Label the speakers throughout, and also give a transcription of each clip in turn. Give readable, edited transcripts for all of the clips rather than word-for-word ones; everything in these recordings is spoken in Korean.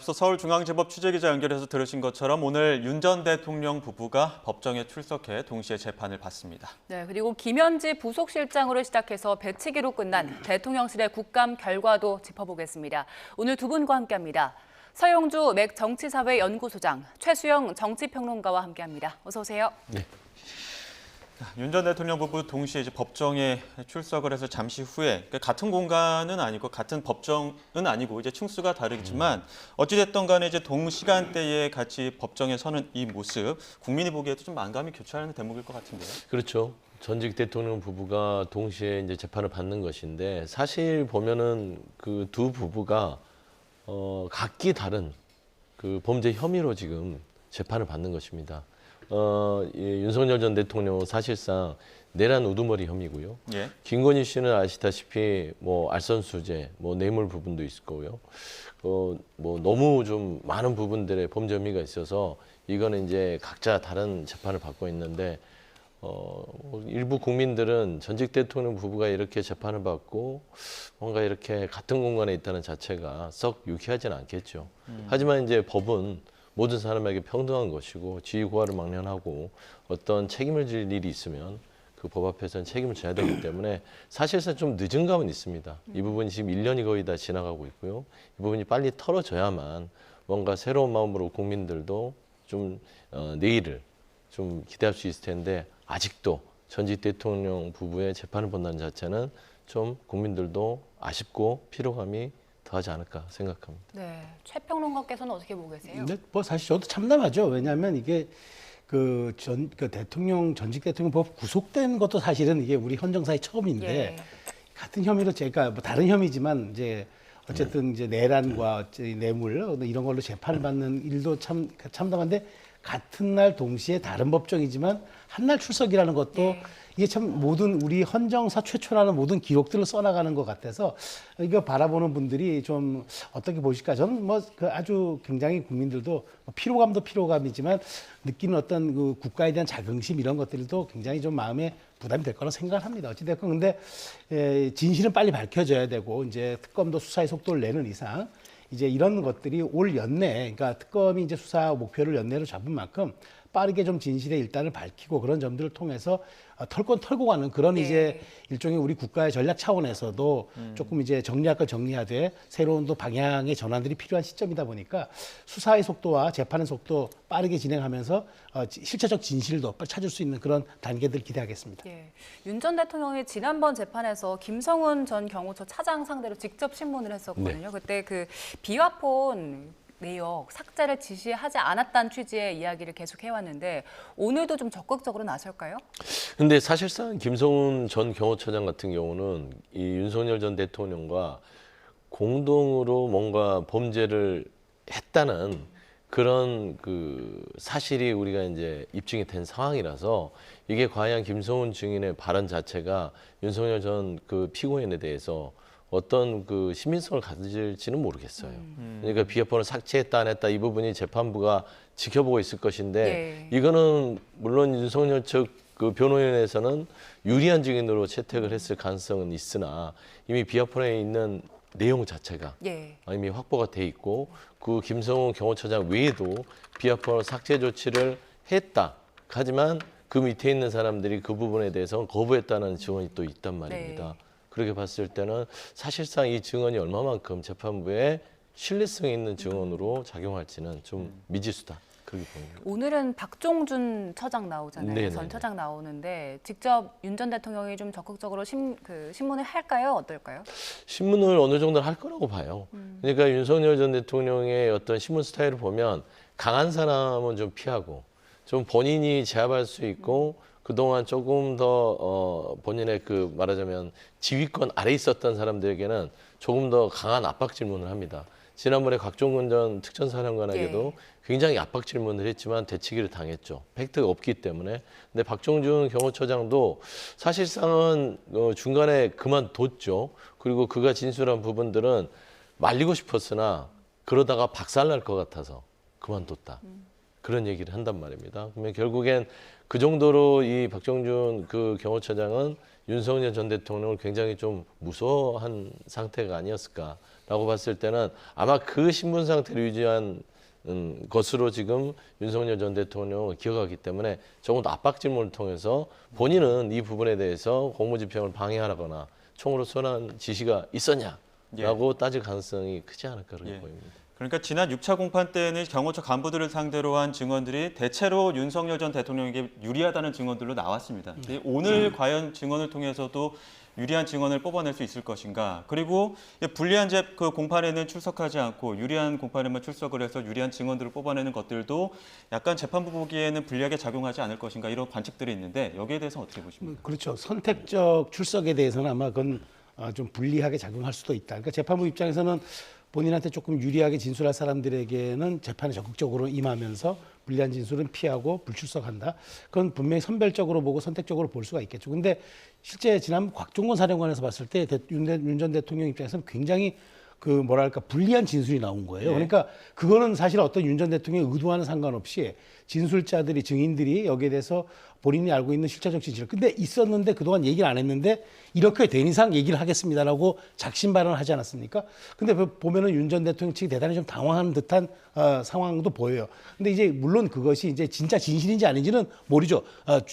Speaker 1: 앞서 서울중앙지법 취재기자 연결해서 들으신 것처럼 오늘 윤 전 대통령 부부가 법정에 출석해 동시에 재판을 받습니다.
Speaker 2: 네, 그리고 김현지 부속실장으로 시작해서 배치기로 끝난 대통령실의 국감 결과도 짚어보겠습니다. 오늘 두 분과 함께합니다. 서영주 맥 정치사회 연구소장, 최수영 정치평론가와 함께합니다. 어서 오세요.
Speaker 3: 네.
Speaker 1: 윤 전 대통령 부부 동시에 이제 법정에 출석을 해서 잠시 후에 그러니까 같은 공간은 아니고 같은 법정은 아니고 이제 층수가 다르겠지만 어찌됐든 간에 이제 동시간대에 같이 법정에 서는 이 모습 국민이 보기에도 좀 만감이 교차하는 대목일 것 같은데요.
Speaker 3: 그렇죠. 전직 대통령 부부가 동시에 이제 재판을 받는 것인데 사실 보면은 그 두 부부가 각기 다른 그 범죄 혐의로 지금 재판을 받는 것입니다. 윤석열 전 대통령은 사실상 내란 우두머리 혐의고요.
Speaker 1: 예.
Speaker 3: 김건희 씨는 아시다시피 뭐 알선수재, 뭐 뇌물 부분도 있을 거고요. 뭐 너무 좀 많은 부분들의 범죄 혐의가 있어서 이거는 이제 각자 다른 재판을 받고 있는데 일부 국민들은 전직 대통령 부부가 이렇게 재판을 받고 뭔가 이렇게 같은 공간에 있다는 자체가 썩 유쾌하지는 않겠죠. 하지만 이제 법은 모든 사람에게 평등한 것이고 지위고하를 막론하고 어떤 책임을 질 일이 있으면 그 법 앞에서는 책임을 져야 되기 때문에 사실상 좀 늦은 감은 있습니다. 이 부분이 지금 1년이 거의 다 지나가고 있고요. 이 부분이 빨리 털어져야만 뭔가 새로운 마음으로 국민들도 좀 내일을 좀 기대할 수 있을 텐데 아직도 전직 대통령 부부의 재판을 본다는 자체는 좀 국민들도 아쉽고 피로감이 더하지 않을까 생각합니다.
Speaker 2: 네, 최 평론가께서는 어떻게 보고 계세요?
Speaker 4: 근데 뭐 사실 저도 참담하죠. 왜냐하면 이게 전직 대통령 법 구속된 것도 사실은 이게 우리 헌정사의 처음인데
Speaker 2: 예.
Speaker 4: 같은 혐의로 제가 뭐 다른 혐의지만 이제 어쨌든 이제 내란과 뇌물 이런 걸로 재판을 받는 일도 참 참담한데 같은 날 동시에 다른 법정이지만 한날 출석이라는 것도
Speaker 2: 예.
Speaker 4: 이게 참 모든 우리 헌정사 최초라는 모든 기록들을 써나가는 것 같아서 이거 바라보는 분들이 좀 어떻게 보실까? 저는 뭐 그 아주 굉장히 국민들도 뭐 피로감도 피로감이지만 느끼는 어떤 그 국가에 대한 자긍심 이런 것들도 굉장히 좀 마음에 부담이 될 거라 생각합니다. 어찌됐건 근데 진실은 빨리 밝혀져야 되고 이제 특검도 수사의 속도를 내는 이상 이제 이런 것들이 올 연내, 그러니까 특검이 이제 수사 목표를 연내로 잡은 만큼 빠르게 좀 진실의 일단을 밝히고 그런 점들을 통해서 털 건 털고 가는 그런
Speaker 2: 네.
Speaker 4: 이제 일종의 우리 국가의 전략 차원에서도 조금 이제 정리할 걸 정리하되 새로운 또 방향의 전환들이 필요한 시점이다 보니까 수사의 속도와 재판의 속도 빠르게 진행하면서 실체적 진실도 빨리 찾을 수 있는 그런 단계들 기대하겠습니다.
Speaker 2: 예, 윤 전 대통령이 지난번 재판에서 김성훈 전 경호처 차장 상대로 직접 신문을 했었거든요. 그때 그 비화폰 내역 삭제를 지시하지 않았다는 취지의 이야기를 계속 해왔는데 오늘도 좀 적극적으로 나설까요?
Speaker 3: 근데 사실상 김성훈 전 경호처장 같은 경우는 이 윤석열 전 대통령과 공동으로 뭔가 범죄를 했다는 그런 그 사실이 우리가 이제 입증이 된 상황이라서 이게 과연 김성훈 증인의 발언 자체가 윤석열 전 그 피고인에 대해서 어떤 그 시민성을 가질지는 모르겠어요. 그러니까 비화폰을 삭제했다 안 했다 이 부분이 재판부가 지켜보고 있을 것인데 이거는 물론 윤석열 측 그 변호인에서는 유리한 증인으로 채택을 했을 가능성은 있으나 이미 비화폰에 있는 내용 자체가 이미 확보가 돼 있고 그 김성훈 경호처장 외에도 비화폰 삭제 조치를 했다. 하지만 그 밑에 있는 사람들이 그 부분에 대해서 거부했다는 증언이 또 있단 말입니다. 그렇게 봤을 때는 사실상 이 증언이 얼마만큼 재판부에 신뢰성 있는 증언으로 작용할지는 좀 미지수다. 그렇게 보입니다.
Speaker 2: 오늘은 박종준 처장 나오잖아요.
Speaker 3: 네네네.
Speaker 2: 전 처장 나오는데 직접 윤 전 대통령이 좀 적극적으로 신문을 할까요? 어떨까요?
Speaker 3: 신문을 어느 정도 할 거라고 봐요. 그러니까 윤석열 전 대통령의 어떤 신문 스타일을 보면 강한 사람은 좀 피하고 좀 본인이 제압할 수 있고 그동안 조금 더 본인의 그 말하자면 지휘권 아래 있었던 사람들에게는 조금 더 강한 압박 질문을 합니다. 지난번에 곽종근 전 특전사령관에게도 굉장히 압박 질문을 했지만 되치기를 당했죠. 팩트가 없기 때문에. 근데 박종준 경호처장도 사실상은 중간에 그만뒀죠. 그리고 그가 진술한 부분들은 말리고 싶었으나 그러다가 박살날 것 같아서 그만뒀다. 그런 얘기를 한단 말입니다. 그러면 결국엔 그 정도로 이 박정준 그 경호처장은 윤석열 전 대통령을 굉장히 좀 무서워한 상태가 아니었을까라고 봤을 때는 아마 그 신분 상태를 유지한 것으로 지금 윤석열 전 대통령을 기억하기 때문에 조금 더 압박 질문을 통해서 본인은 이 부분에 대해서 공무집행을 방해하거나 총으로 쏘라는 지시가 있었냐라고 따질 가능성이 크지 않을까 그렇게 보입니다.
Speaker 1: 그러니까 지난 6차 공판 때는 경호처 간부들을 상대로 한 증언들이 대체로 윤석열 전 대통령에게 유리하다는 증언들로 나왔습니다. 근데 오늘 과연 증언을 통해서도 유리한 증언을 뽑아낼 수 있을 것인가. 그리고 불리한 그 공판에는 출석하지 않고 유리한 공판에만 출석을 해서 유리한 증언들을 뽑아내는 것들도 약간 재판부 보기에는 불리하게 작용하지 않을 것인가 이런 관측들이 있는데 여기에 대해서 어떻게 보십니까?
Speaker 4: 그렇죠. 선택적 출석에 대해서는 아마 그건 좀 불리하게 작용할 수도 있다. 그러니까 재판부 입장에서는 본인한테 조금 유리하게 진술할 사람들에게는 재판에 적극적으로 임하면서 불리한 진술은 피하고 불출석한다. 그건 분명히 선별적으로 보고 선택적으로 볼 수가 있겠죠. 근데 실제 지난 곽종건 사령관에서 봤을 때 윤 전 대통령 입장에서는 굉장히 그 뭐랄까 불리한 진술이 나온 거예요. 그러니까 그거는 사실 어떤 윤 전 대통령의 의도와는 상관없이 진술자들이 증인들이 여기에 대해서 본인이 알고 있는 실체적 진실. 근데 있었는데 그동안 얘기를 안 했는데 이렇게 된 이상 얘기를 하겠습니다라고 작심 발언을 하지 않았습니까? 근데 보면은 윤 전 대통령 측이 대단히 좀 당황하는 듯한 상황도 보여요. 근데 이제 물론 그것이 이제 진짜 진실인지 아닌지는 모르죠.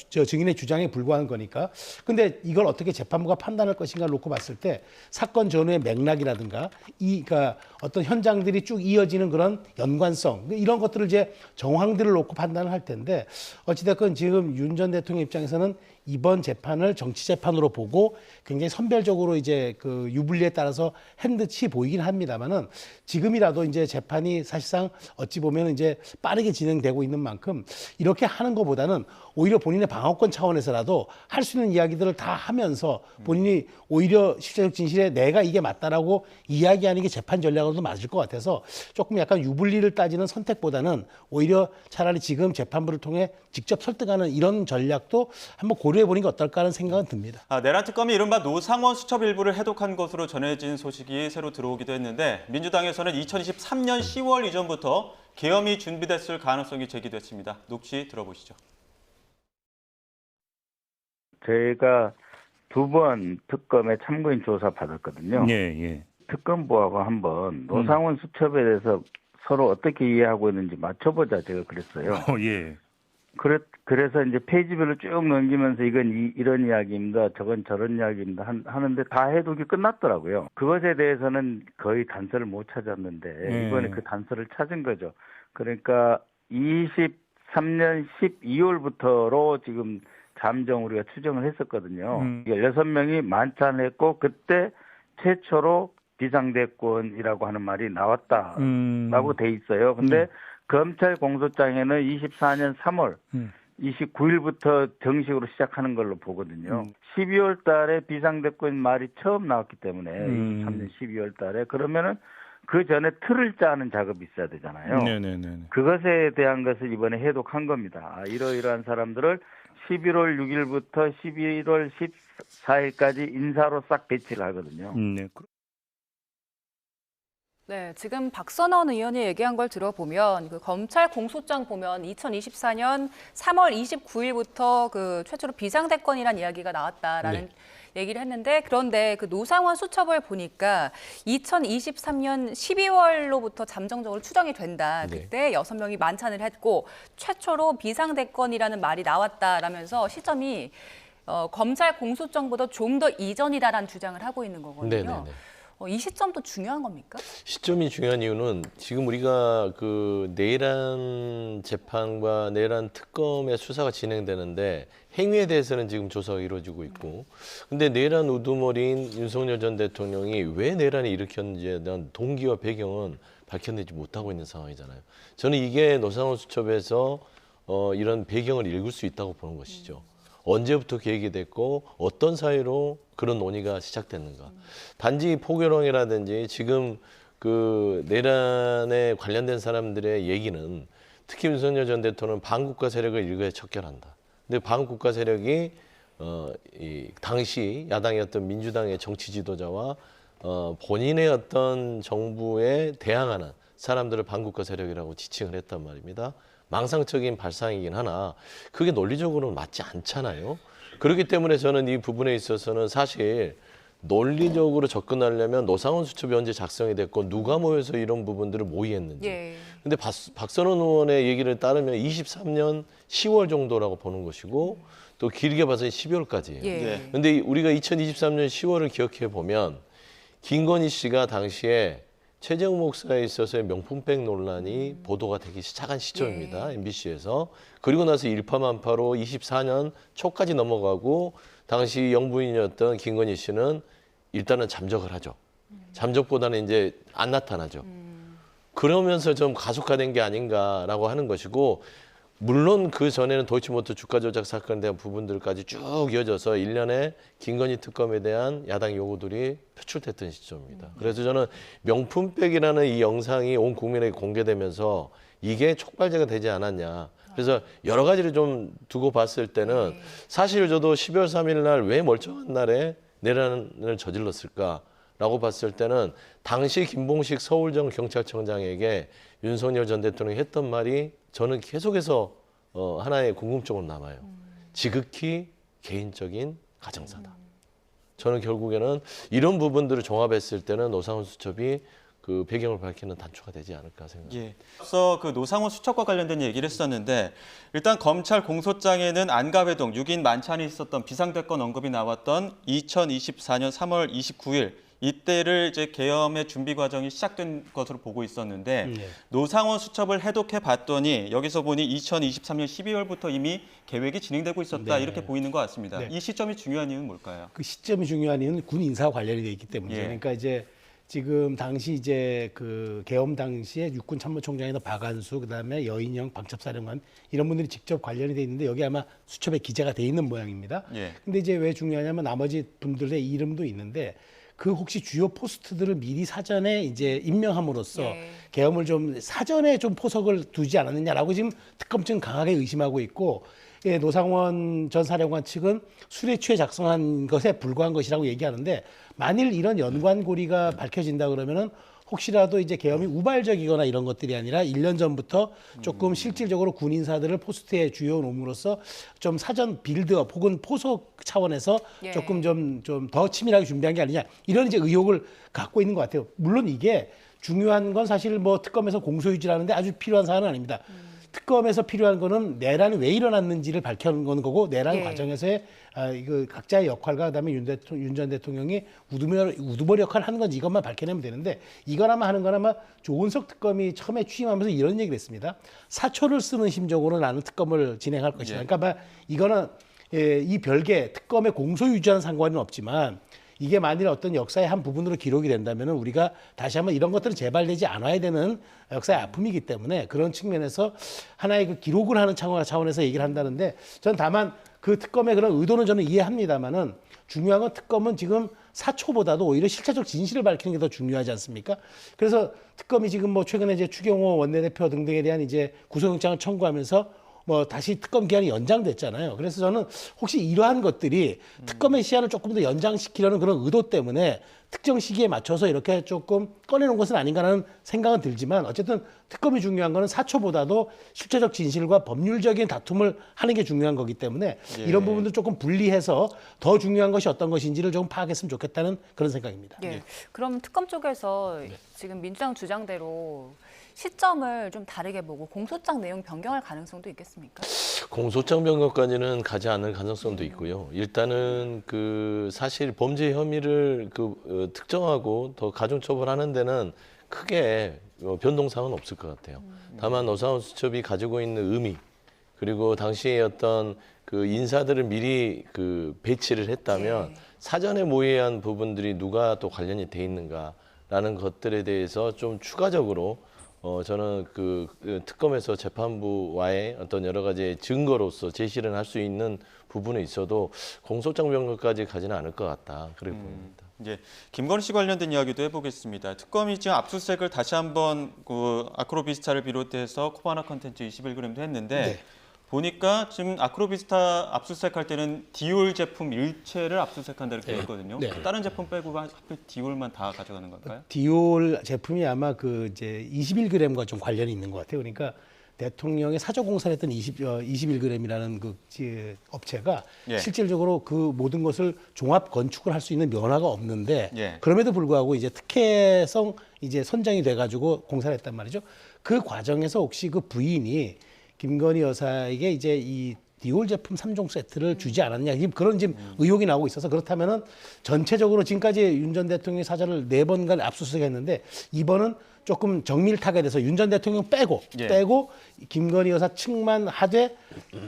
Speaker 4: 저 증인의 주장에 불과한 거니까. 근데 이걸 어떻게 재판부가 판단할 것인가 놓고 봤을 때 사건 전후의 맥락이라든가 그러니까 어떤 현장들이 쭉 이어지는 그런 연관성 이런 것들을 이제 정황들을 놓고 판단을 할 텐데 어찌됐건 지금 윤 전 대통령 입장에서는 이번 재판을 정치 재판으로 보고 굉장히 선별적으로 이제 그 유불리에 따라서 한 듯이 보이긴 합니다만은 지금이라도 이제 재판이 사실상 어찌 보면 이제 빠르게 진행되고 있는 만큼 이렇게 하는 것보다는 오히려 본인의 방어권 차원에서라도 할 수 있는 이야기들을 다 하면서 본인이 오히려 실제적 진실에 내가 이게 맞다라고 이야기하는 게 재판 전략으로도 맞을 것 같아서 조금 약간 유불리를 따지는 선택보다는 오히려 차라리 지금 재판부를 통해 직접 설득하는 이런 전략도 한번 고려해 보는 게 어떨까 하는 생각은 듭니다.
Speaker 1: 내란 특검이 이른바 노상원 수첩 일부를 해독한 것으로 전해진 소식이 새로 들어오기도 했는데 민주당에서는 2023년 10월 이전부터 계엄이 준비됐을 가능성이 제기됐습니다. 녹취 들어보시죠.
Speaker 5: 저희가 2번 특검에 참고인 조사 받았거든요.
Speaker 6: 예.
Speaker 5: 특검부하고 한번 노상원 수첩에 대해서 서로 어떻게 이해하고 있는지 맞춰보자 제가 그랬어요.
Speaker 6: 예.
Speaker 5: 그래서 이제 페이지별로 쭉 넘기면서 이건 이런 이야기입니다. 저건 저런 이야기입니다. 하는데 다 해독이 끝났더라고요. 그것에 대해서는 거의 단서를 못 찾았는데 이번에 그 단서를 찾은 거죠. 그러니까 23년 12월부터로 지금 잠정 우리가 추정을 했었거든요. 16명이 만찬했고 그때 최초로 비상대권이라고 하는 말이 나왔다라고 돼 있어요. 근데 검찰 공소장에는 24년 3월 29일부터 정식으로 시작하는 걸로 보거든요. 12월 달에 비상대권 말이 처음 나왔기 때문에 23년 12월 달에 그러면은 그 전에 틀을 짜는 작업이 있어야 되잖아요.
Speaker 6: 네네네.
Speaker 5: 그것에 대한 것을 이번에 해독한 겁니다. 이러이러한 사람들을 11월 6일부터 11월 14일까지 인사로 싹 배치를 하거든요.
Speaker 6: 네.
Speaker 2: 네, 지금 박선원 의원이 얘기한 걸 들어보면 그 검찰 공소장 보면 2024년 3월 29일부터 그 최초로 비상대권이라는 이야기가 나왔다라는 얘기를 했는데 그런데 그 노상원 수첩을 보니까 2023년 12월로부터 잠정적으로 추정이 된다. 그때 6명이 만찬을 했고 최초로 비상대권이라는 말이 나왔다라면서 시점이 검찰 공소장보다 좀 더 이전이다라는 주장을 하고 있는 거거든요.
Speaker 3: 네네네.
Speaker 2: 이 시점도 중요한 겁니까?
Speaker 3: 시점이 중요한 이유는 지금 우리가 그 내란 재판과 내란 특검의 수사가 진행되는데 행위에 대해서는 지금 조사가 이루어지고 있고 근데 내란 우두머리인 윤석열 전 대통령이 왜 내란을 일으켰는지에 대한 동기와 배경은 밝혀내지 못하고 있는 상황이잖아요. 저는 이게 노상원 수첩에서 이런 배경을 읽을 수 있다고 보는 것이죠. 언제부터 계획이 됐고 어떤 사유로 그런 논의가 시작됐는가. 단지 포교령이라든지 지금 그 내란에 관련된 사람들의 얘기는 특히 윤석열 전 대통령은 반국가 세력을 일거에 척결한다. 근데 반국가 세력이 이 당시 야당이었던 민주당의 정치 지도자와 본인의 어떤 정부에 대항하는 사람들을 반국가 세력이라고 지칭을 했단 말입니다. 망상적인 발상이긴 하나 그게 논리적으로는 맞지 않잖아요. 그렇기 때문에 저는 이 부분에 있어서는 사실 논리적으로 접근하려면 노상원 수첩이 언제 작성이 됐고 누가 모여서 이런 부분들을 모의했는지.
Speaker 2: 예.
Speaker 3: 근데 박선원 의원의 얘기를 따르면 23년 10월 정도라고 보는 것이고 또 길게 봐서 12월까지예요.
Speaker 2: 예.
Speaker 3: 근데 우리가 2023년 10월을 기억해 보면 김건희 씨가 당시에 최재형 목사에 있어서의 명품백 논란이 보도가 되기 시작한 시점입니다. MBC에서. 그리고 나서 일파만파로 24년 초까지 넘어가고 당시 영부인이었던 김건희 씨는 일단은 잠적을 하죠. 잠적보다는 이제 안 나타나죠. 그러면서 좀 가속화된 게 아닌가라고 하는 것이고 물론 그 전에는 도이치모터 주가 조작 사건에 대한 부분들까지 쭉 이어져서 일련의 김건희 특검에 대한 야당 요구들이 표출됐던 시점입니다. 그래서 저는 명품백이라는 이 영상이 온 국민에게 공개되면서 이게 촉발제가 되지 않았냐. 그래서 여러 가지를 좀 두고 봤을 때는 사실 저도 12월 3일 날 왜 멀쩡한 날에 내란을 저질렀을까라고 봤을 때는 당시 김봉식 서울정 경찰청장에게 윤석열 전 대통령이 했던 말이 저는 계속해서 하나의 궁금증으로 남아요. 지극히 개인적인 가정사다. 저는 결국에는 이런 부분들을 종합했을 때는 노상원 수첩이 그 배경을 밝히는 단초가 되지 않을까 생각합니다.
Speaker 1: 예. 앞서 그 노상원 수첩과 관련된 얘기를 했었는데 일단 검찰 공소장에는 안가회동 6인 만찬이 있었던 비상대권 언급이 나왔던 2024년 3월 29일 이때를 이제 계엄의 준비 과정이 시작된 것으로 보고 있었는데 노상원 수첩을 해독해 봤더니 여기서 보니 2023년 12월부터 이미 계획이 진행되고 있었다
Speaker 4: 네.
Speaker 1: 이렇게 보이는 것 같습니다.
Speaker 4: 네.
Speaker 1: 이 시점이 중요한 이유는 뭘까요?
Speaker 4: 그 시점이 중요한 이유는 군 인사와 관련이 돼 있기 때문이죠.
Speaker 1: 예.
Speaker 4: 그러니까 이제 지금 당시 이제 그 계엄 당시에 육군 참모총장이나 박안수 그다음에 여인영 방첩사령관 이런 분들이 직접 관련이 돼 있는데 여기 아마 수첩에 기재가 돼 있는 모양입니다.
Speaker 1: 예.
Speaker 4: 근데 이제 왜 중요하냐면 나머지 분들의 이름도 있는데 그 혹시 주요 포스트들을 미리 사전에 이제 임명함으로써
Speaker 2: 예.
Speaker 4: 계엄을 좀 사전에 좀 포석을 두지 않았느냐라고 지금 특검 측은 강하게 의심하고 있고 예, 노상원 전 사령관 측은 술에 취해 작성한 것에 불과한 것이라고 얘기하는데 만일 이런 연관고리가 밝혀진다 그러면은 혹시라도 이제 계엄이 우발적이거나 이런 것들이 아니라 1년 전부터 조금 실질적으로 군 인사들을 포스트에 주요 놓음으로써 좀 사전 빌드업 혹은 포석 차원에서
Speaker 2: 예.
Speaker 4: 조금 좀 더 치밀하게 준비한 게 아니냐 이런 이제 의혹을 갖고 있는 것 같아요. 물론 이게 중요한 건 사실 뭐 특검에서 공소유지라는데 아주 필요한 사안은 아닙니다. 특검에서 필요한 거는 내란이 왜 일어났는지를 밝혀는 거고 내란
Speaker 2: 예.
Speaker 4: 과정에서의 이거 각자의 역할과 그다음에 윤 전 대통령이 우두머리 역할을 하는 건지 이것만 밝혀내면 되는데 이거나마 하는 거나마 조은석 특검이 처음에 취임하면서 이런 얘기를 했습니다. 사초를 쓰는 심정으로 나는 특검을 진행할 것이다.
Speaker 1: 예.
Speaker 4: 그러니까 이거는 이 별개 특검의 공소유지와는 상관은 없지만 이게 만일 어떤 역사의 한 부분으로 기록이 된다면 우리가 다시 한번 이런 것들은 재발되지 않아야 되는 역사의 아픔이기 때문에 그런 측면에서 하나의 그 기록을 하는 차원에서 얘기를 한다는데 전 다만 그 특검의 그런 의도는 저는 이해합니다만은 중요한 건 특검은 지금 사초보다도 오히려 실체적 진실을 밝히는 게 더 중요하지 않습니까? 그래서 특검이 지금 뭐 최근에 이제 추경호 원내대표 등등에 대한 이제 구속영장을 청구하면서 뭐 다시 특검 기한이 연장됐잖아요. 그래서 저는 혹시 이러한 것들이 특검의 시한을 조금 더 연장시키려는 그런 의도 때문에 특정 시기에 맞춰서 이렇게 조금 꺼내놓은 것은 아닌가라는 생각은 들지만 어쨌든 특검이 중요한 거는 사초보다도 실체적 진실과 법률적인 다툼을 하는 게 중요한 거기 때문에
Speaker 1: 예.
Speaker 4: 이런 부분도 조금 분리해서 더 중요한 것이 어떤 것인지를 좀 파악했으면 좋겠다는 그런 생각입니다.
Speaker 2: 예. 그럼 특검 쪽에서 지금 민주당 주장대로 시점을 좀 다르게 보고 공소장 내용 변경할 가능성도 있겠습니까?
Speaker 3: 공소장 변경까지는 가지 않을 가능성도 있고요. 일단은 그 사실 범죄 혐의를 특정하고 더 가중 처벌하는 데는 크게 변동사항은 없을 것 같아요. 다만 노상원 수첩이 가지고 있는 의미 그리고 당시에 어떤 그 인사들을 미리 그 배치를 했다면 사전에 모의한 부분들이 누가 또 관련이 돼 있는가라는 것들에 대해서 좀 추가적으로 저는 그 특검에서 재판부와의 어떤 여러 가지 증거로서 제시를 할 수 있는 부분에 있어도 공소장 변경까지 가지는 않을 것 같다. 그렇게 봅니다.
Speaker 1: 이제 김건희 씨 관련된 이야기도 해보겠습니다. 특검이 지금 압수수색을 다시 한번 그 아크로비스타를 비롯해서 코바나 컨텐츠 21g도 했는데 보니까 지금 아크로비스타 압수수색할 때는 디올 제품 일체를 압수수색한다 이렇게 했거든요.
Speaker 4: 네.
Speaker 1: 다른 제품 빼고 하필 디올만 다 가져가는 건가요?
Speaker 4: 디올 제품이 아마 그 이제 21g과 좀 관련이 있는 것 같아요. 그러니까 대통령의 사저 공사를 했던 21g이라는 그 업체가
Speaker 1: 예.
Speaker 4: 실질적으로 그 모든 것을 종합 건축을 할 수 있는 면허가 없는데
Speaker 1: 예.
Speaker 4: 그럼에도 불구하고 이제 특혜성 이제 선정이 돼가지고 공사를 했단 말이죠. 그 과정에서 혹시 그 부인이 김건희 여사에게 이제 이 디올 제품 3종 세트를 주지 않았냐 그런 지금 의혹이 나오고 있어서 그렇다면은 전체적으로 지금까지 윤 전 대통령의 사저를 4번간 압수수색했는데 이번은 조금 정밀 타겟에서 윤 전 대통령
Speaker 1: 예.
Speaker 4: 빼고 김건희 여사 측만 하되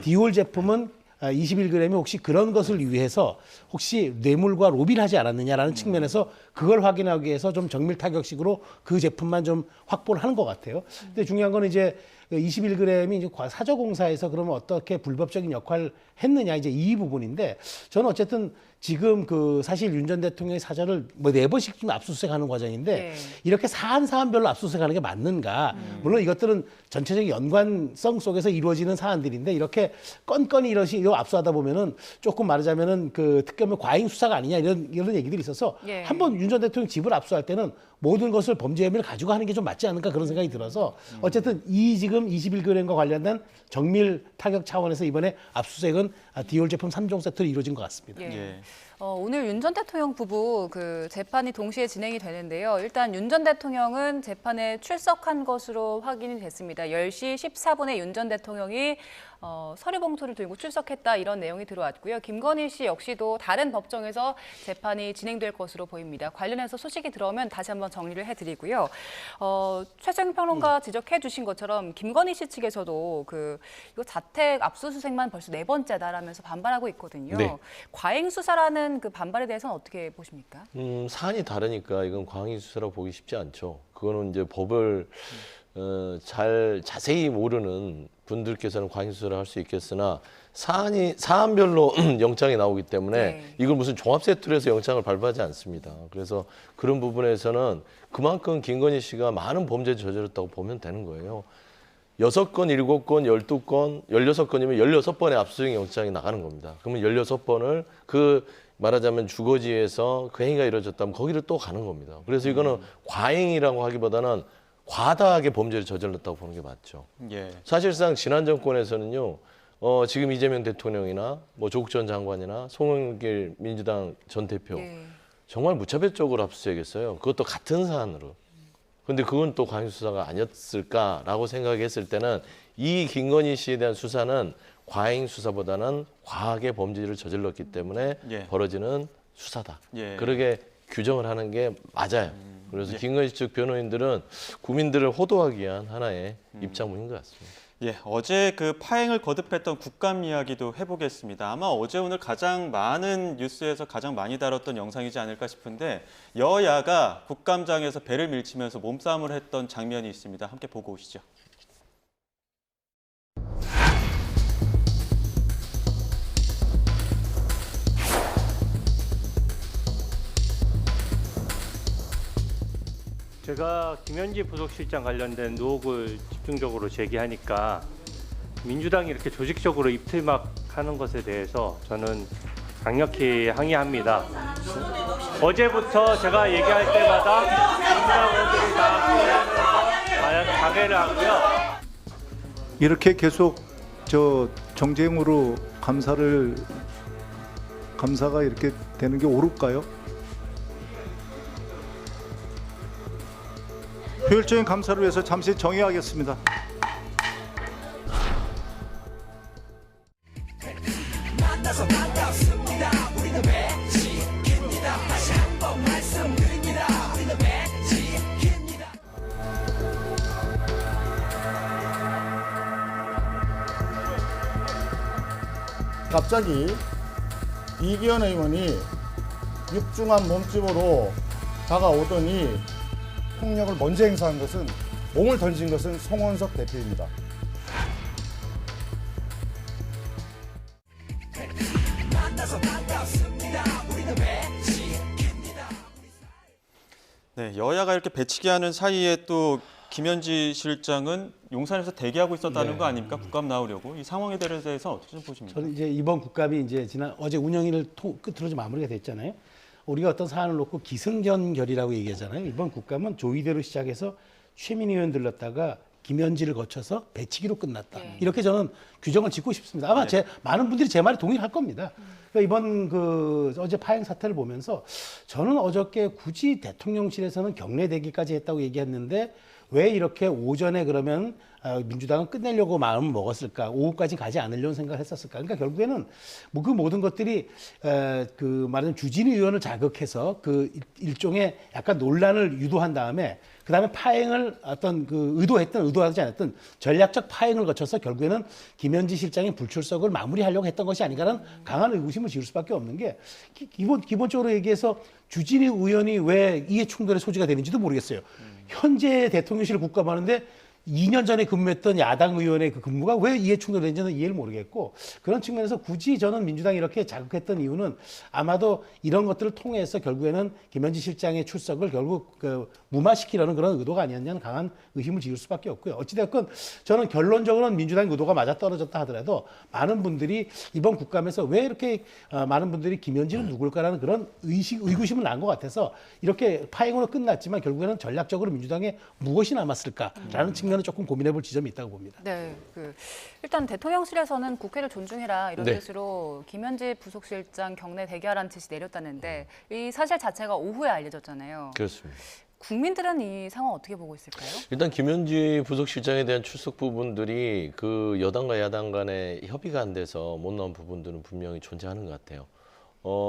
Speaker 4: 디올 제품은 21g이 혹시 그런 것을 위해서 혹시 뇌물과 로비를 하지 않았느냐라는 측면에서 그걸 확인하기 위해서 좀 정밀 타격식으로 그 제품만 좀 확보를 하는 것 같아요. 근데 중요한 건 이제 21g이 이제 사저공사에서 그러면 어떻게 불법적인 역할을 했느냐 이제 이 부분인데 저는 어쨌든 지금 그 사실 윤 전 대통령의 사저를 뭐 4번씩 좀 압수수색하는 과정인데
Speaker 2: 네.
Speaker 4: 이렇게 사안별로 압수수색하는 게 맞는가? 물론 이것들은 전체적인 연관성 속에서 이루어지는 사안들인데 이렇게 건건이 이거 압수하다 보면은 조금 말하자면은 그 특검의 과잉 수사가 아니냐 이런 얘기들이 있어서
Speaker 2: 예.
Speaker 4: 한번 윤 전 대통령 집을 압수할 때는 모든 것을 범죄 혐의를 가지고 하는 게 좀 맞지 않을까 그런 생각이 들어서 어쨌든 이 지금 21g과 관련된 정밀 타격 차원에서 이번에 압수수색은 디올 제품 3종 세트로 이루어진 것 같습니다.
Speaker 2: 예.
Speaker 1: 예.
Speaker 2: 오늘 윤 전 대통령 부부 그 재판이 동시에 진행이 되는데요. 일단 윤 전 대통령은 재판에 출석한 것으로 확인이 됐습니다. 10시 14분에 윤 전 대통령이 서류 봉투를 들고 출석했다 이런 내용이 들어왔고요. 김건희 씨 역시도 다른 법정에서 재판이 진행될 것으로 보입니다. 관련해서 소식이 들어오면 다시 한번 정리를 해드리고요. 최재형 평론가 지적해 주신 것처럼 김건희 씨 측에서도 이거 자택 압수수색만 벌써 4번째다라면서 반발하고 있거든요.
Speaker 3: 네.
Speaker 2: 과잉 수사라는 그 반발에 대해서는 어떻게 보십니까?
Speaker 3: 사안이 다르니까 이건 과잉 수사라고 보기 쉽지 않죠. 그거는 이제 법을 잘 자세히 모르는 분들께서는 과잉 수사를 할 수 있겠으나 사안별로 영장이 나오기 때문에
Speaker 2: 네.
Speaker 3: 이걸 무슨 종합 세트로 해서 영장을 발부하지 않습니다. 그래서 그런 부분에서는 그만큼 김건희 씨가 많은 범죄를 저질렀다고 보면 되는 거예요. 6건, 7건, 12건, 16건이면 16번의 압수수색 영장이 나가는 겁니다. 그러면 16번을 말하자면 주거지에서 그 행위가 이루어졌다면 거기를 또 가는 겁니다. 그래서 이거는 과잉이라고 하기보다는 과다하게 범죄를 저질렀다고 보는 게 맞죠.
Speaker 1: 예.
Speaker 3: 사실상 지난 정권에서는요, 지금 이재명 대통령이나 뭐 조국 전 장관이나 송영길 민주당 전 대표
Speaker 2: 예.
Speaker 3: 정말 무차별적으로 압수수색했어요. 그것도 같은 사안으로. 근데 그건 또 과잉 수사가 아니었을까라고 생각했을 때는 이 김건희 씨에 대한 수사는 과잉 수사보다는 과하게 범죄를 저질렀기 때문에
Speaker 1: 예.
Speaker 3: 벌어지는 수사다.
Speaker 1: 예.
Speaker 3: 그러게 규정을 하는 게 맞아요. 그래서
Speaker 1: 예.
Speaker 3: 김건희 측 변호인들은 국민들을 호도하기 위한 하나의 입장문인 것 같습니다.
Speaker 1: 예, 어제 그 파행을 거듭했던 국감 이야기도 해보겠습니다. 아마 어제 오늘 가장 많은 뉴스에서 가장 많이 다뤘던 영상이지 않을까 싶은데 여야가 국감장에서 배를 밀치면서 몸싸움을 했던 장면이 있습니다. 함께 보고 오시죠.
Speaker 6: 제가 김현지 부속실장 관련된 의혹을 집중적으로 제기하니까 민주당이 이렇게 조직적으로 입틀막하는 것에 대해서 저는 강력히 항의합니다. 어제부터 제가 얘기할 때마다 민주당 의원들이 다 자괴를 하고요.
Speaker 7: 이렇게 계속 정쟁으로 감사가 이렇게 되는 게 옳을까요? 효율적인 감사를 위해서 잠시 정의하겠습니다.
Speaker 8: 갑자기 이기현 의원이 육중한 몸집으로 다가오더니 폭력을 먼저 행사한 것은 몸을 던진 것은 송원석 대표입니다.
Speaker 1: 네, 여야가 이렇게 배치기 하는 사이에 또 김현지 실장은 용산에서 대기하고 있었다는 거 아닙니까? 국감 나오려고. 이 상황에 대해서 어떻게 좀 보십니까?
Speaker 4: 저는 이제 이번 국감이 이제 어제 운영일을 끝으로 좀 마무리가 됐잖아요. 우리가 어떤 사안을 놓고 기승전결이라고 얘기하잖아요. 이번 국감은 조의대로 시작해서 최민희 의원 들렀다가 김현지를 거쳐서 배치기로 끝났다. 이렇게 저는 규정을 짓고 싶습니다. 아마 많은 분들이 제 말에 동의할 겁니다. 그러니까 이번 어제 파행 사태를 보면서 저는 어저께 굳이 대통령실에서는 경례 대기까지 했다고 얘기했는데 왜 이렇게 오전에 그러면 민주당은 끝내려고 마음을 먹었을까? 오후까지 가지 않으려는 생각을 했었을까? 그러니까 결국에는 뭐 그 모든 것들이 말하자면 주진우 의원을 자극해서 그 일종의 약간 논란을 유도한 다음에 그다음에 파행을 어떤 의도하지 않았던 전략적 파행을 거쳐서 결국에는 김현지 실장의 불출석을 마무리하려고 했던 것이 아닌가라는 강한 의구심을 지을 수밖에 없는 게 기본적으로 얘기해서 주진우 의원이 왜 이해 충돌의 소지가 되는지도 모르겠어요. 현재 대통령실을 국감하는데 2년 전에 근무했던 야당 의원의 그 근무가 왜 이해 충돌되는지는 이해를 모르겠고 그런 측면에서 굳이 저는 민주당이 이렇게 자극했던 이유는 아마도 이런 것들을 통해서 결국에는 김현지 실장의 출석을 결국 무마시키려는 그런 의도가 아니었냐는 강한 의심을 지을 수밖에 없고요. 어찌됐건 저는 결론적으로는 민주당의 의도가 맞아떨어졌다 하더라도 많은 분들이 이번 국감에서 왜 이렇게 많은 분들이 김현지는 누굴까라는 그런 의구심을 난 것 같아서 이렇게 파행으로 끝났지만 결국에는 전략적으로 민주당에 무엇이 남았을까라는 측면을 조금 고민해 볼 지점이 있다고 봅니다.
Speaker 2: 네, 일단 대통령실에서는 국회를 존중해라 이런
Speaker 3: 네.
Speaker 2: 뜻으로 김현지 부속실장 경례 대기하라는 지시 내렸다는데 이 사실 자체가 오후에 알려졌잖아요.
Speaker 3: 그렇습니다.
Speaker 2: 국민들은 이 상황 어떻게 보고 있을까요?
Speaker 3: 일단 김현지 부속실장에 대한 출석 부분들이 그 여당과 야당 간에 협의가 안 돼서 못 나온 부분들은 분명히 존재하는 것 같아요.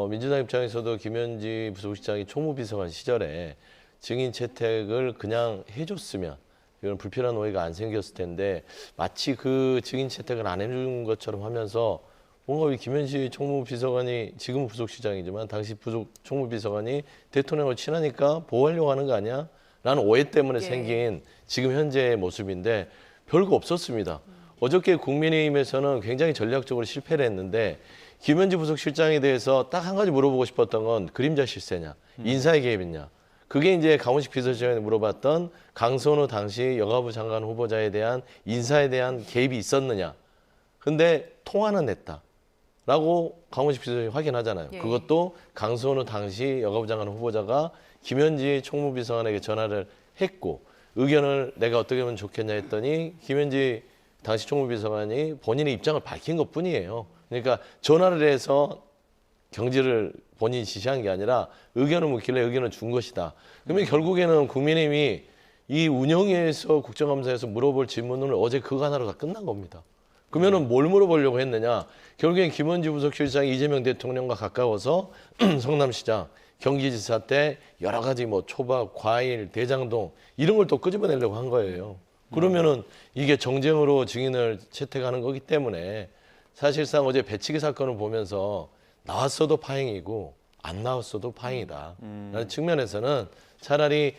Speaker 3: 민주당 입장에서도 김현지 부속실장이 총무비서관 시절에 증인 채택을 그냥 해줬으면 이런 불필요한 오해가 안 생겼을 텐데 마치 그 증인 채택을 안 해준 것처럼 하면서 뭔가 이 김현지 총무비서관이 지금 부속실장이지만 당시 총무비서관이 대통령을 친하니까 보호하려고 하는 거 아니야? 라는 오해 때문에 생긴 지금 현재의 모습인데 별거 없었습니다. 어저께 국민의힘에서는 굉장히 전략적으로 실패를 했는데 김현지 부속실장에 대해서 딱 한 가지 물어보고 싶었던 건 그림자 실세냐, 인사에 개입했냐. 그게 이제 강훈식 비서실장이 물어봤던 강선우 당시 여가부 장관 후보자에 대한 인사에 대한 개입이 있었느냐. 근데 통화는 했다라고 강훈식 비서실장이 확인하잖아요. 그것도 강선우 당시 여가부 장관 후보자가 김현지 총무비서관에게 전화를 했고 의견을 내가 어떻게 하면 좋겠냐 했더니 김현지 당시 총무비서관이 본인의 입장을 밝힌 것뿐이에요. 그러니까 전화를 해서 경지를 본인이 지시한 게 아니라 의견을 묻길래 의견을 준 것이다. 그러면 결국에는 국민의힘이 이 운영위에서 국정감사에서 물어볼 질문을 어제 그거 하나로 다 끝난 겁니다. 그러면은 뭘 물어보려고 했느냐? 결국엔 김현지 부속실장이 이재명 대통령과 가까워서 성남시장, 경기지사 때 여러 가지 뭐 초밥, 과일, 대장동 이런 걸 또 끄집어내려고 한 거예요. 그러면은 이게 정쟁으로 증인을 채택하는 거기 때문에 사실상 어제 배치기 사건을 보면서 나왔어도 파행이고 안 나왔어도 파행이다. 라는 측면에서는 차라리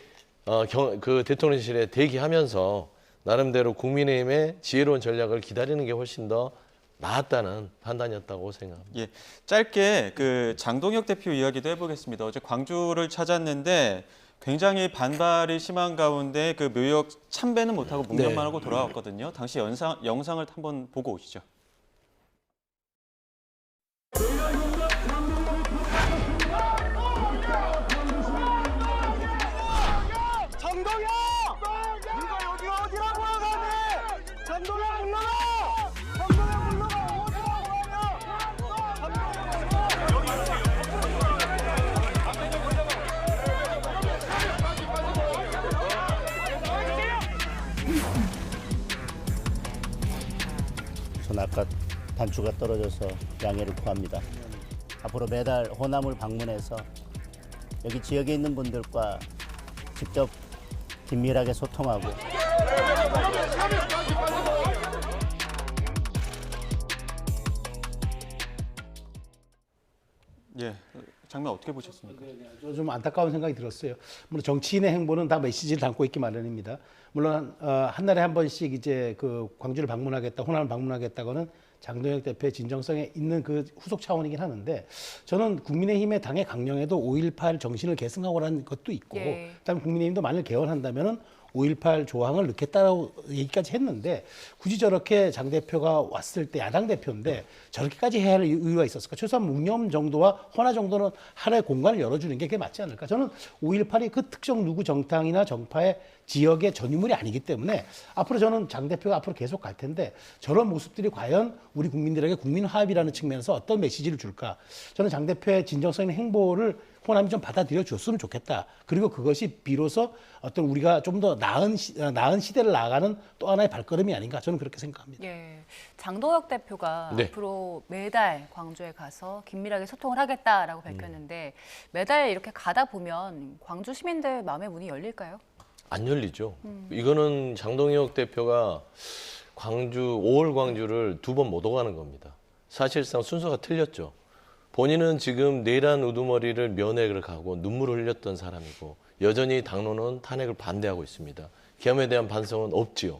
Speaker 3: 그 대통령실에 대기하면서 나름대로 국민의힘의 지혜로운 전략을 기다리는 게 훨씬 더 나았다는 판단이었다고 생각합니다.
Speaker 1: 예, 짧게 그 장동혁 대표 이야기도 해보겠습니다. 어제 광주를 찾았는데 굉장히 반발이 심한 가운데 그 묘역 참배는 못하고 묵념만 하고 돌아왔거든요. 당시 영상을 한번 보고 오시죠.
Speaker 9: 전 아까 단추가 떨어져서 양해를 구합니다. 앞으로 매달 호남을 방문해서 여기 지역에 있는 분들과 직접 긴밀하게 소통하고
Speaker 1: 예, 장면 어떻게 보셨습니까?
Speaker 4: 좀 안타까운 생각이 들었어요. 물론 정치인의 행보는 다 메시지를 담고 있기 마련입니다. 물론 한 달에 한 번씩 이제 그 광주를 방문하겠다, 호남을 방문하겠다고는 장동혁 대표의 진정성에 있는 그 후속 차원이긴 하는데 저는 국민의힘의 당의 강령에도 5.18 정신을 계승하고라는 것도 있고 그다음에 국민의힘도 만일 개헌한다면은 5.18 조항을 넣겠다라고 얘기까지 했는데 굳이 저렇게 장 대표가 왔을 때 야당 대표인데 저렇게까지 해야 할 이유가 있었을까? 최소한 묵념 정도와 헌화 정도는 하나의 공간을 열어주는 게 그게 맞지 않을까? 저는 5.18이 그 특정 누구 정당이나 정파의 지역의 전유물이 아니기 때문에 앞으로 저는 장 대표가 앞으로 계속 갈 텐데 저런 모습들이 과연 우리 국민들에게 국민 화합이라는 측면에서 어떤 메시지를 줄까? 저는 장 대표의 진정성 있는 행보를 호남이 좀 받아들여 줬으면 좋겠다. 그리고 그것이 비로소 어떤 우리가 좀 더 나은 시대를 나아가는 또 하나의 발걸음이 아닌가 저는 그렇게 생각합니다.
Speaker 2: 예, 장동혁 대표가
Speaker 3: 네.
Speaker 2: 앞으로 매달 광주에 가서 긴밀하게 소통을 하겠다라고 밝혔는데 매달 이렇게 가다 보면 광주 시민들 마음의 문이 열릴까요?
Speaker 3: 안 열리죠. 이거는 장동혁 대표가 5월 광주를 2번 못 오가는 겁니다. 사실상 순서가 틀렸죠. 본인은 지금 내란 우두머리를 면회를 가고 눈물을 흘렸던 사람이고 여전히 당론은 탄핵을 반대하고 있습니다. 계엄에 대한 반성은 없지요.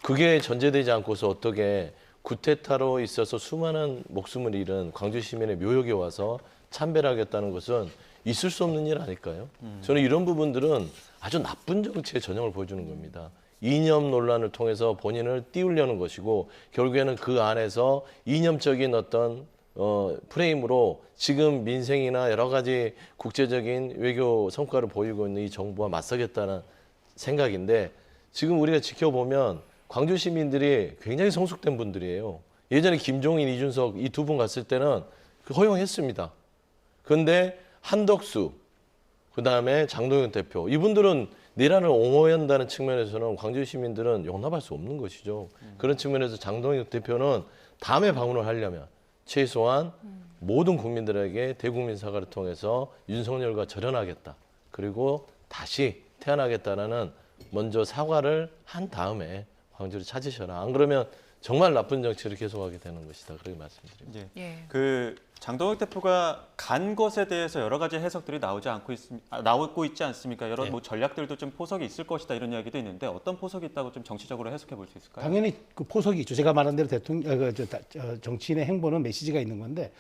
Speaker 3: 그게 전제되지 않고서 어떻게 구테타로 있어서 수많은 목숨을 잃은 광주 시민의 묘역에 와서 참배하겠다는 것은 있을 수 없는 일 아닐까요? 저는 이런 부분들은 아주 나쁜 정치의 전형을 보여주는 겁니다. 이념 논란을 통해서 본인을 띄우려는 것이고 결국에는 그 안에서 이념적인 어떤 프레임으로 지금 민생이나 여러 가지 국제적인 외교 성과를 보이고 있는 이 정부와 맞서겠다는 생각인데 지금 우리가 지켜보면 광주 시민들이 굉장히 성숙된 분들이에요. 예전에 김종인, 이준석 이 두 분 갔을 때는 허용했습니다. 그런데 한덕수, 그다음에 장동혁 대표 이분들은 내란을 옹호한다는 측면에서는 광주 시민들은 용납할 수 없는 것이죠. 그런 측면에서 장동혁 대표는 다음에 방문을 하려면 최소한 모든 국민들에게 대국민 사과를 통해서 윤석열과 절연하겠다. 그리고 다시 태어나겠다라는 먼저 사과를 한 다음에 광주를 찾으셔라. 안 그러면 정말 나쁜 정치를 계속하게 되는 것이다. 그렇게 말씀드립니다.
Speaker 1: 예.
Speaker 2: 예.
Speaker 1: 그 장동혁 대표가 간 것에 대해서 여러 가지 해석들이 나오고 있지 않습니까? 여러
Speaker 3: 네.
Speaker 1: 뭐 전략들도 좀 포석이 있을 것이다 이런 이야기도 있는데 어떤 포석이 있다고 좀 정치적으로 해석해 볼 수 있을까요?
Speaker 4: 당연히 그 포석이 있죠. 제가 말한 대로 정치인의 행보는 메시지가 있는 건데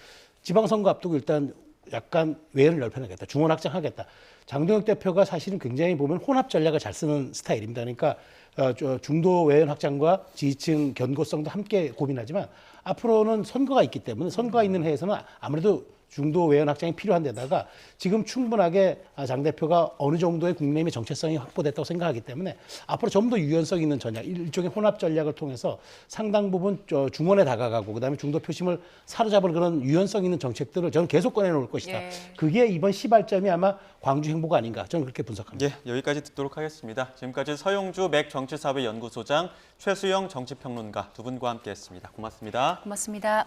Speaker 4: 지방선거 앞두고 일단 약간 외연을 넓혀나겠다. 중원 확장하겠다. 장동혁 대표가 사실은 굉장히 보면 혼합 전략을 잘 쓰는 스타일입니다. 그러니까 중도 외연 확장과 지지층 견고성도 함께 고민하지만 앞으로는 선거가 있기 때문에 선거가 있는 해에서는 아무래도 중도 외연 확장이 필요한 데다가 지금 충분하게 장 대표가 어느 정도의 국민의힘의 정체성이 확보됐다고 생각하기 때문에 앞으로 좀 더 유연성 있는 전략, 일종의 혼합 전략을 통해서 상당 부분 중원에 다가가고 그다음에 중도 표심을 사로잡을 그런 유연성 있는 정책들을 저는 계속 꺼내놓을 것이다.
Speaker 2: 예.
Speaker 4: 그게 이번 시발점이 아마 광주 행보가 아닌가 저는 그렇게 분석합니다.
Speaker 1: 예, 여기까지 듣도록 하겠습니다. 지금까지 서용주 맥정치사회연구소장 최수영 정치평론가 두 분과 함께했습니다. 고맙습니다.
Speaker 2: 고맙습니다.